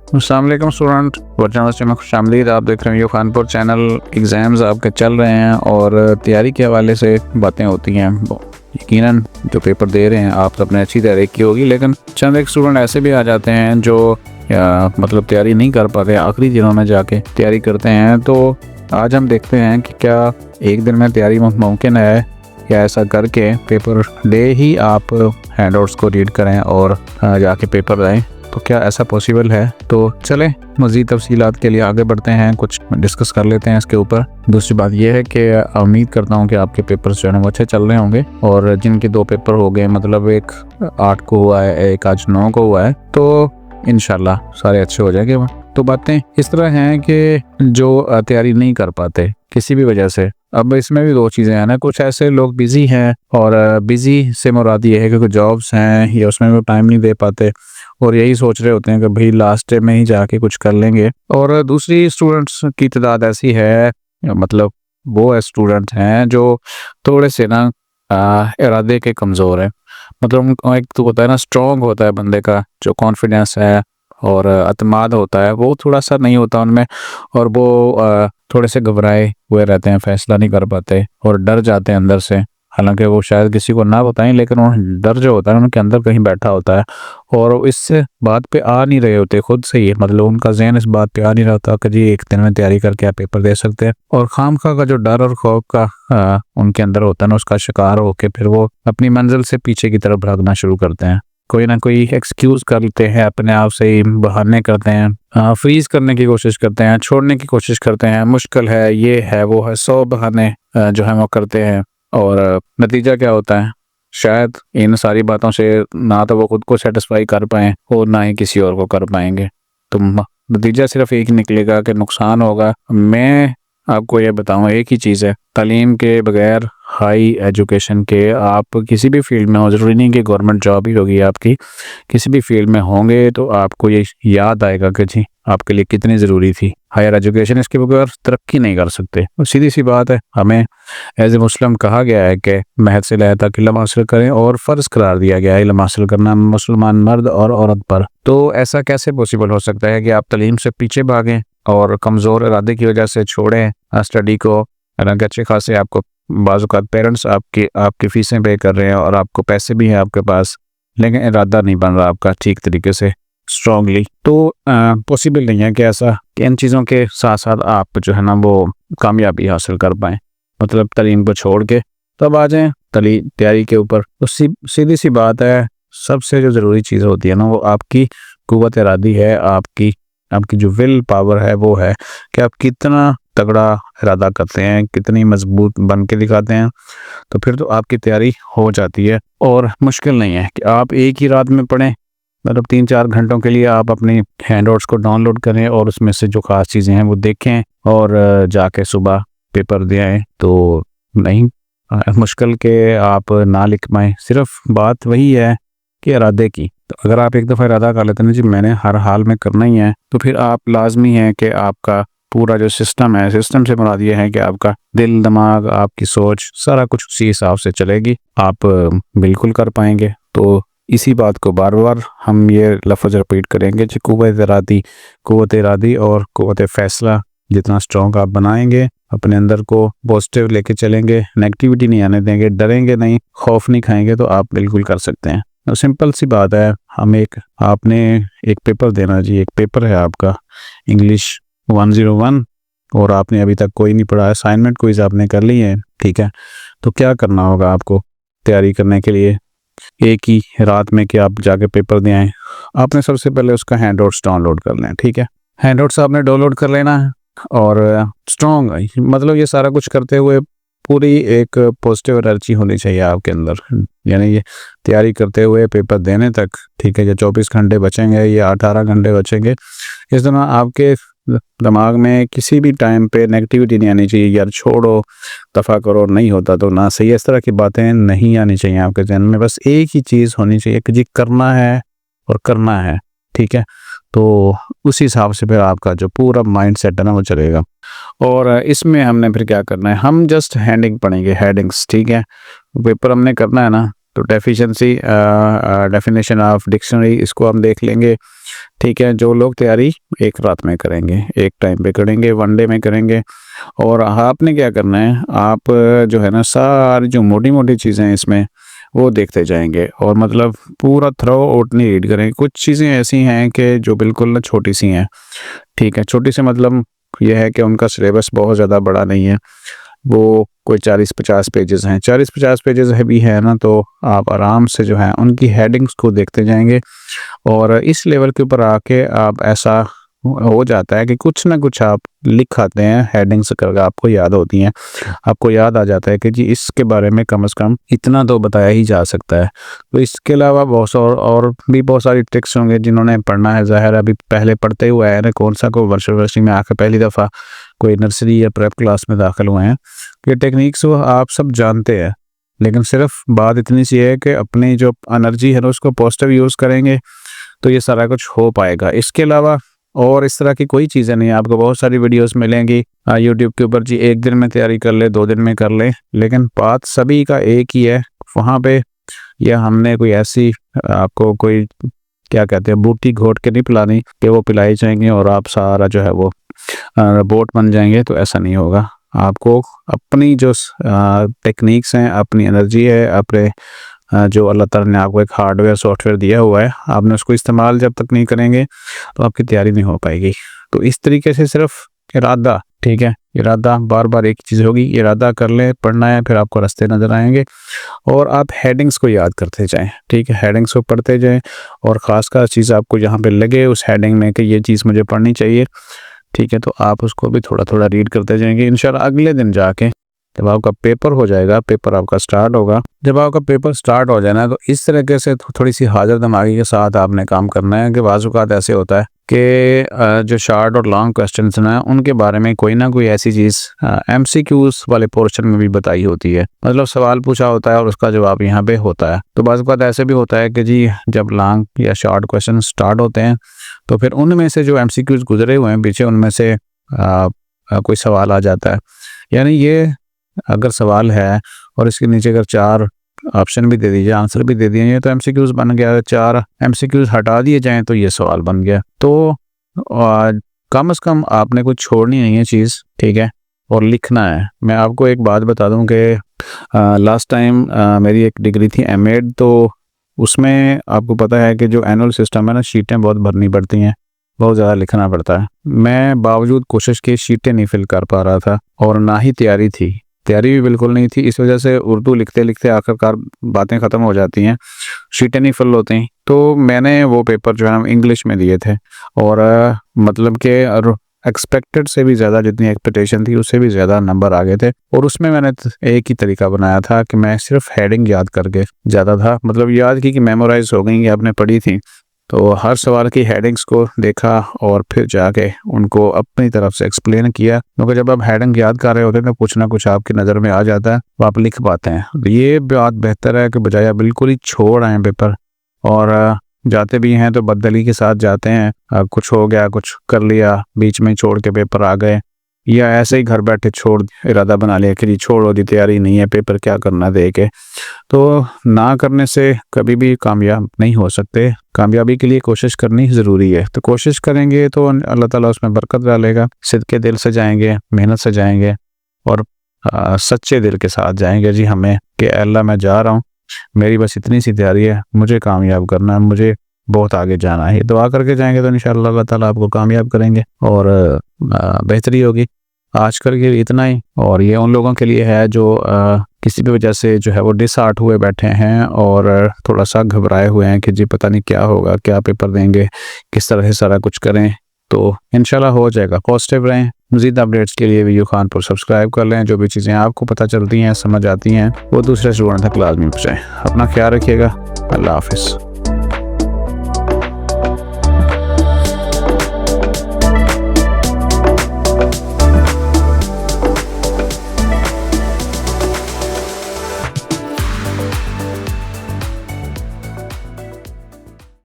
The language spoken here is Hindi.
अस्सलाम वालेकुम स्टूडेंट, वर्चुअल में खुशामदीद। आप देख रहे हैं यो खानपुर चैनल। एग्ज़ाम्स आपके चल रहे हैं और तैयारी के हवाले से बातें होती हैं। यकीनन जो पेपर दे रहे हैं आप तो अपने अच्छी तैयारी की होगी, लेकिन चंद एक स्टूडेंट ऐसे भी आ जाते हैं जो मतलब तैयारी नहीं कर पाते, आखिरी दिनों में जाके तैयारी करते हैं। तो आज हम देखते हैं कि क्या एक दिन में तैयारी मुमकिन है, या ऐसा करके पेपर डे ही आप हैंडआउट्स को रीड करें और जाके पेपर दें, तो क्या ऐसा पॉसिबल है? तो चलें मज़ीद तफसीलात के लिए आगे बढ़ते हैं, कुछ डिस्कस कर लेते हैं इसके ऊपर। दूसरी बात यह है कि उम्मीद करता हूं कि आपके पेपर्स जो है वो अच्छे चल रहे होंगे, और जिनके 2 पेपर हो गए, मतलब एक 8 को हुआ है, एक आज 9 को हुआ है, तो इंशाल्लाह सारे अच्छे हो जाएंगे। तो बातें इस तरह हैं कि जो तैयारी नहीं कर पाते किसी भी वजह से, अब इसमें भी 2 चीज़ें हैं ना। कुछ ऐसे लोग बिज़ी हैं, और बिज़ी से मुराद ये है कि कुछ जॉब्स हैं या उसमें वो टाइम नहीं दे पाते और यही सोच रहे होते हैं कि भाई लास्ट में ही जाके कुछ कर लेंगे। और दूसरी स्टूडेंट्स की तादाद ऐसी है, मतलब वो स्टूडेंट हैं जो थोड़े से ना इरादे के कमज़ोर हैं। मतलब एक तो होता है ना, स्ट्रॉन्ग होता है बंदे का जो कॉन्फिडेंस है और अतमाद होता है, वो थोड़ा सा नहीं होता उनमें, और वो थोड़े से घबराए हुए रहते हैं, फैसला नहीं कर पाते और डर जाते हैं अंदर से। हालांकि वो शायद किसी को ना बताएं, लेकिन वो डर जो होता है उनके अंदर कहीं बैठा होता है, और इस बात पे आ नहीं रहे होते खुद से ही। मतलब उनका ज़हन इस बात पे आ नहीं रहा होता कि जी एक दिन में तैयारी करके आप पेपर दे सकते हैं, और खामखा का जो डर और खौफ का उनके अंदर होता है ना, उसका शिकार होके फिर वो अपनी मंजिल से पीछे की तरफ भागना शुरू करते हैं। कोई ना कोई एक्सक्यूज़ करते हैं, अपने आप से ही बहाने करते हैं, फ्रीज करने की कोशिश करते हैं, छोड़ने की कोशिश करते हैं, मुश्किल है, ये है, वो है, 100 बहाने जो है वो करते हैं। और नतीजा क्या होता है? शायद इन सारी बातों से ना तो वो खुद को सेटिस्फाई कर पाएँ और ना ही किसी और को कर पाएंगे। तो नतीजा सिर्फ एक ही निकलेगा कि नुकसान होगा। मैं आपको ये बताऊं, एक ही चीज़ है, तालीम के बगैर, हाई एजुकेशन के, आप किसी भी फील्ड में हो, ज़रूरी नहीं कि गवर्नमेंट जॉब ही होगी आपकी, किसी भी फील्ड में होंगे तो आपको ये याद आएगा कि जी आपके लिए कितनी ज़रूरी थी हायर एजुकेशन। इसके बगैर तरक्की नहीं कर सकते। और सीधी सी बात है, हमें एज ए मुस्लिम कहा गया है कि महद से लय तक इल्म हासिल करें, और फ़र्ज़ करार दिया गया है इल्म हासिल करना मुसलमान मर्द और औरत पर। तो ऐसा कैसे पॉसिबल हो सकता है कि आप तालीम से पीछे भागें और कमज़ोर इरादे की वजह से छोड़ें स्टडी को? हालांकि अच्छे खासे आपको बाज़ औक़ात पेरेंट्स आपकी फ़ीसें पे कर रहे हैं और आपको पैसे भी हैं आपके पास, लेकिन इरादा नहीं बन रहा आपका ठीक तरीके से स्ट्रांगली। तो पॉसिबल नहीं है कि ऐसा कि इन चीज़ों के साथ साथ आप जो है ना वो कामयाबी हासिल कर पाएँ, मतलब तालीम को छोड़ के। तो अब आ जाएँ तैयारी के ऊपर। तो सीधी सी बात है, सबसे जो ज़रूरी चीज़ होती है ना, वो आपकी क़ुव्वत इरादी है, आपकी जो विल पावर है, वो है कि आप कितना तगड़ा इरादा करते हैं, कितनी मजबूत बन के दिखाते हैं। तो फिर तो आपकी तैयारी हो जाती है, और मुश्किल नहीं है कि आप एक ही रात में पढ़ें। मतलब 3-4 घंटों के लिए आप अपनी हैंडआउट्स को डाउनलोड करें और उसमें से जो ख़ास चीज़ें हैं वो देखें और जाके सुबह पेपर दे आएँ। तो नहीं, मुश्किल के आप ना लिख पाएँ। सिर्फ बात वही है कि इरादे की। तो अगर आप एक दफ़ा इरादा कर लेते हैं जी मैंने हर हाल में करना ही है, तो फिर आप लाजमी है कि आपका पूरा जो सिस्टम है, सिस्टम से मुराद ये है कि आपका दिल, दिमाग, आपकी सोच, सारा कुछ उसी हिसाब से चलेगी, आप बिल्कुल कर पाएंगे। तो इसी बात को बार बार हम ये लफ्ज़ रिपीट करेंगे कि क़ुव्वत इरादी और क़ुव्वत फ़ैसला जितना स्ट्रॉन्ग आप बनाएंगे, अपने अंदर को पॉजिटिव लेके चलेंगे, नेगेटिविटी नहीं आने देंगे, डरेंगे नहीं, खौफ नहीं खाएंगे, तो आप बिल्कुल कर सकते हैं। तो सिंपल सी बात है, आपने एक पेपर देना जी। एक पेपर है आपका इंग्लिश 101, और आपने अभी तक कोई नहीं पढ़ा, असाइनमेंट क्विज़ आपने कर ली है, ठीक है। तो क्या करना होगा आपको तैयारी करने के लिए एक ही रात में कि आप जाके पेपर दे आएँ? आपने सबसे पहले उसका हैंडआउट्स डाउनलोड कर लें, ठीक है। हैंडआउट्स आपने डाउनलोड कर लेना है, और स्ट्रॉन्ग, मतलब ये सारा कुछ करते हुए पूरी एक पॉजिटिव एनर्जी होनी चाहिए आपके अंदर, यानी ये तैयारी करते हुए पेपर देने तक, ठीक है। या 24 घंटे बचेंगे या 18 घंटे बचेंगे, इस दौरान आपके दिमाग में किसी भी टाइम पे नेगेटिविटी नहीं आनी चाहिए, यार छोड़ो, दफ़ा करो, नहीं होता तो ना सही, इस तरह की बातें नहीं आनी चाहिए आपके ज़हन में। बस एक ही चीज़ होनी चाहिए कि जी करना है और करना है, ठीक है। तो उस हिसाब से फिर आपका जो पूरा माइंड सेट है ना वो चलेगा। और इसमें हमने फिर क्या करना है, हम जस्ट हेडिंग पढ़ेंगे, हेडिंग्स, ठीक है। पेपर हमने करना है ना, तो डेफिशिएंसी डेफिनेशन ऑफ डिक्शनरी इसको हम देख लेंगे। ठीक है, जो लोग तैयारी एक रात में करेंगे, एक टाइम पे करेंगे, वन डे में करेंगे। और आपने क्या करना है, आप जो है ना सारी जो मोटी मोटी चीज़ें हैं इसमें वो देखते जाएंगे और मतलब पूरा थ्रो आउट नहीं रीड करेंगे। कुछ चीज़ें ऐसी हैं कि जो बिल्कुल ना छोटी सी हैं। ठीक है, छोटी सी मतलब यह है कि उनका सिलेबस बहुत ज़्यादा बड़ा नहीं है, वो कोई 40-50 पेजेस हैं। 40-50 पेजेस है भी है ना, तो आप आराम से जो है उनकी हेडिंग्स को देखते जाएंगे और इस लेवल के ऊपर आके आप ऐसा हो जाता है कि कुछ ना कुछ आप लिख आते हैं, हेडिंग्स करके आपको याद होती हैं, आपको याद आ जाता है कि जी इसके बारे में कम से कम इतना तो बताया ही जा सकता है। तो इसके अलावा बहुत सा और भी बहुत सारी ट्रिक्स होंगे जिन्होंने पढ़ना है। ज़ाहिर है अभी पहले पढ़ते हुए आए ना, कौन सा को वर्षी में आकर पहली दफ़ा कोई नर्सरी या प्रेप क्लास में दाखिल हुए हैं, ये टेक्निक्स वो आप सब जानते हैं। लेकिन सिर्फ बात इतनी सी है कि अपनी जो एनर्जी है ना उसको पॉजिटिव यूज़ करेंगे तो ये सारा कुछ हो पाएगा। इसके अलावा और इस तरह की कोई चीज़ें नहीं, आपको बहुत सारी वीडियोस मिलेंगी यूट्यूब के ऊपर जी, एक दिन में तैयारी कर ले, 2 दिन में कर ले, लेकिन बात सभी का एक ही है। वहाँ पे या हमने कोई ऐसी आपको कोई क्या कहते हैं बूटी घोट के नहीं पिलानी कि वो पिलाई जाएंगे और आप सारा जो है वो रोबोट बन जाएंगे, तो ऐसा नहीं होगा। आपको अपनी जो टेक्निक्स हैं, अपनी एनर्जी है, अपने जो अल्लाह ताला ने आपको एक हार्डवेयर सॉफ्टवेयर दिया हुआ है, आपने उसको इस्तेमाल जब तक नहीं करेंगे तो आपकी तैयारी नहीं हो पाएगी। तो इस तरीके से सिर्फ इरादा, ठीक है, इरादा बार बार एक चीज़ होगी, इरादा कर लें, पढ़ना है, फिर आपको रास्ते नज़र आएंगे और आप हेडिंग्स को याद करते जाएं। ठीक है, हेडिंग्स को पढ़ते जाएं और ख़ास चीज़ आपको जहाँ पे लगे उस हेडिंग में कि ये चीज़ मुझे पढ़नी चाहिए, ठीक है, तो आप उसको भी थोड़ा थोड़ा रीड करते जाएंगे। इंशाल्लाह अगले दिन जाके जब आपका पेपर हो जाएगा, पेपर आपका स्टार्ट होगा, जब आपका पेपर स्टार्ट हो जाए ना, तो इस तरीके से थोड़ी सी हाज़र दिमागी के साथ आपने काम करना है कि बाज़ औक़ात ऐसे होता है कि जो शॉर्ट और लॉन्ग क्वेश्चंस हैं उनके बारे में कोई ना कोई ऐसी चीज़ MCQs वाले पोर्शन में भी बताई होती है, मतलब सवाल पूछा होता है और उसका जवाब यहाँ पे होता है। तो बाज़ औक़ात ऐसे भी होता है कि जी जब लॉन्ग या शॉर्ट क्वेश्चन स्टार्ट होते हैं तो फिर उनमें से जो MCQs गुजरे हुए हैं पीछे, उनमें से कोई सवाल आ जाता है। यानी ये अगर सवाल है और इसके नीचे अगर 4 ऑप्शन भी दे दीजिए, आंसर भी दे दिए, तो MCQs बन गया। 4 MCQs हटा दिए जाएं तो ये सवाल बन गया। तो कम से कम आपने कुछ छोड़नी नहीं है चीज़, ठीक है, और लिखना है। मैं आपको एक बात बता दूं कि लास्ट टाइम मेरी एक डिग्री थी M.Ed, तो उसमें आपको पता है कि जो एनुअल सिस्टम है ना, शीटें बहुत भरनी पड़ती हैं, बहुत ज़्यादा लिखना पड़ता है। मैं बावजूद कोशिश की शीटें नहीं फिल कर पा रहा था और ना ही तैयारी थी, तैयारी भी बिल्कुल नहीं थी। इस वजह से उर्दू लिखते लिखते आखिरकार बातें ख़त्म हो जाती हैं, शीटें नहीं फिल होती। तो मैंने वो पेपर जो है ना इंग्लिश में दिए थे और मतलब कि एक्सपेक्टेड से भी ज़्यादा, जितनी एक्सपेक्टेशन थी उससे भी ज़्यादा नंबर आ गए थे। और उसमें मैंने एक ही तरीका बनाया था कि मैं सिर्फ हेडिंग याद करके ज़्यादा था, मतलब याद की कि मेमोराइज हो गई कि आपने पढ़ी थी, तो हर सवाल की हेडिंग्स को देखा और फिर जाके उनको अपनी तरफ से एक्सप्लेन किया। क्योंकि जब आप हेडिंग याद कर रहे होते हैं तो कुछ ना कुछ आपकी नज़र में आ जाता है, वो आप लिख पाते हैं। ये बात बेहतर है कि बजाय बिल्कुल ही छोड़ आए पेपर, और जाते भी हैं तो बददली के साथ जाते हैं, कुछ हो गया, कुछ कर लिया, बीच में छोड़ के पेपर आ गए, या ऐसे ही घर बैठे छोड़ इरादा बना लिया कि जी छोड़ो दी, तैयारी नहीं है, पेपर क्या करना दे के। तो ना करने से कभी भी कामयाब नहीं हो सकते। कामयाबी के लिए कोशिश करनी ज़रूरी है। तो कोशिश करेंगे तो अल्लाह ताला उसमें बरकत डालेगा। सिद्के दिल से जाएंगे, मेहनत से जाएंगे और सच्चे दिल के साथ जाएंगे जी हमें कि अल्लाह मैं जा रहा हूँ, मेरी बस इतनी सी तैयारी है, मुझे कामयाब करना है, मुझे बहुत आगे जाना है। दुआ करके जाएंगे तो इंशाअल्लाह अल्लाह ताला आपको कामयाब करेंगे और बेहतरी होगी। आज कल के लिए इतना ही, और ये उन लोगों के लिए है जो किसी भी वजह से जो है वो डिसहार्ट हुए बैठे हैं और थोड़ा सा घबराए हुए हैं कि जी पता नहीं क्या होगा, क्या पेपर देंगे, किस तरह से सारा कुछ करें। तो इंशाल्लाह हो जाएगा। पॉजिटिव रहें। मज़ीद अपडेट्स के लिए वीडियो खान पर सब्सक्राइब कर लें। जो भी चीज़ें आपको पता चलती हैं, समझ आती हैं, वो दूसरे स्टूडेंट तक लाजमी पहुँचाएँ। अपना ख्याल रखिएगा। अल्लाह हाफ़िज़।